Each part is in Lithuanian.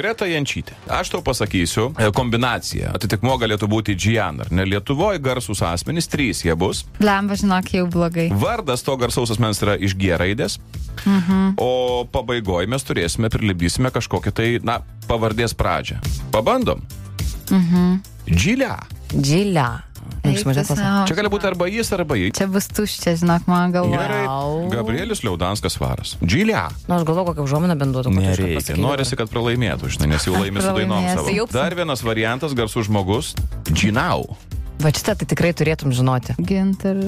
Greta Jančytė. Aš tau pasakysiu kombinaciją. Atitikmuo galėtų būti Gian, ar ne? Lietuvoje garsus asmenys, 3 jie bus. Blemba, žinok, jau blogai. Vardas to garsaus asmens yra iš G raidės. O pabaigoje mes turėsime, prilipdysime kažkokią tai, pavardės pradžią. Pabandom. Džilia. Čia gali būti arba jis, arba jis. Čia bus tuščia, žinok, man galvoja. Gerai. Gabrielis Liaudanskas Varas. Džilia. Aš galvoju, kokią užuominą benduotų. Nereikia. Norisi, kad pralaimėtų, žinai, nes jau laimė su dainom savo. Dar vienas variantas, garsus žmogus. Džinau. Va šitą tai tikrai turėtum žinoti. Gintar...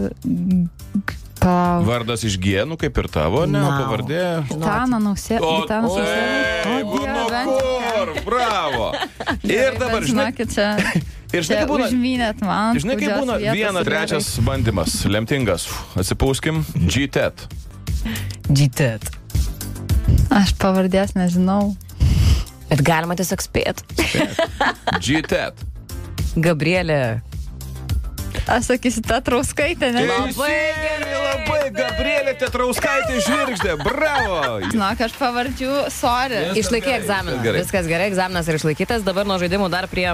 Vardas iš G, kaip ir tavo, ne? O pavardė... Gitana Nausėda. Bravo. Ir dabar, žinai... Ir žinai, kaip būna... Užmynėt man. Žinai, kaip būna 1, 3 bandymas. Lemtingas. Atsipūskim. G-Tet. Aš pavardės nežinau. Bet galima tiesiog spėt. G-Tet. Gabrielė. Aš sakysiu, Tetrauskaitė, ne? Labai, Gabrielė Tetrauskaitė Žvirgždė, bravo! Žinok, aš pavardžių, sorry. Išlaikai egzaminą. Viskas gerai, egzaminas yra išlaikytas, dabar nuo žaidimų dar prie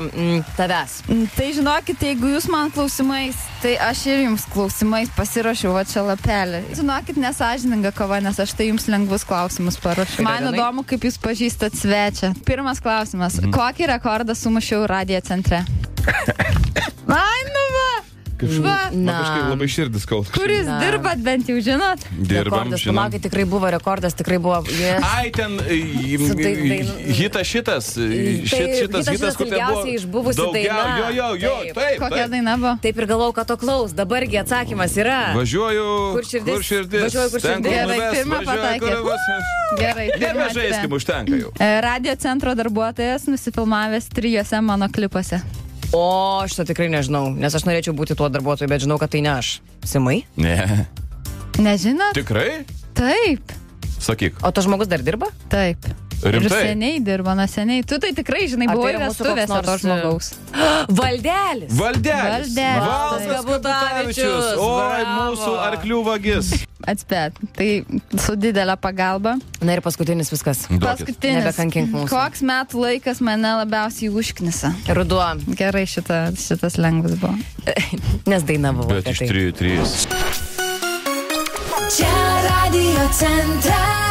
tavęs. Tai žinokit, jeigu jūs man klausimais, tai aš ir jums klausimais pasirašiau va čia lapelį. Žinokit, nesąžininga kova, nes aš tai jums lengvus klausimus parašiau. Man įdomu, kaip jūs pažįstat svečią. Pirmas klausimas. Kokį rekordą sumušiau radijo centre? Ai, nu va! Kažkaip labai širdis skauda. Kuris dirbat, bent jau žinot? Dirbam, žinom. Palaukit, tikrai buvo rekordas, tikrai buvo... Ai, ten hitas šitas, kur ten buvo daugiau. Jo, taip. Kokia daina buvo? Taip ir galvau, kad to klaus. Dabargi atsakymas yra... Važiuoju, kur širdis. Gerai, pirmą pataikė. Gerai, pirmą Nebežaiskim, užtenka jau. Radio centro darbuotojas nusifilmavęs 3 mano klipuose. O, šitą tikrai nežinau, nes aš norėčiau būti tuo darbuotoju, bet žinau, kad tai ne aš. Simai? Ne. Nežinot? Tikrai? Taip. Sakyk. O tas žmogus dar dirba? Taip. Rimtai? Ir seniai dirba, seniai. Tu tai tikrai, žinai, buvai vestuvėse to žmogaus. Valdelis. Valdas Kabutavičius. Oi, mūsų arklių vagis. Atspėt. Tai su didelė pagalba. Na ir paskutinis viskas. Paskutinis. Nebekankink mūsų. Koks metų laikas mane labiausiai užknisa? Ruduo. Gerai, šitas lengvas buvo. Nes daina buvo. Bet iš 3. Čia Radio centras.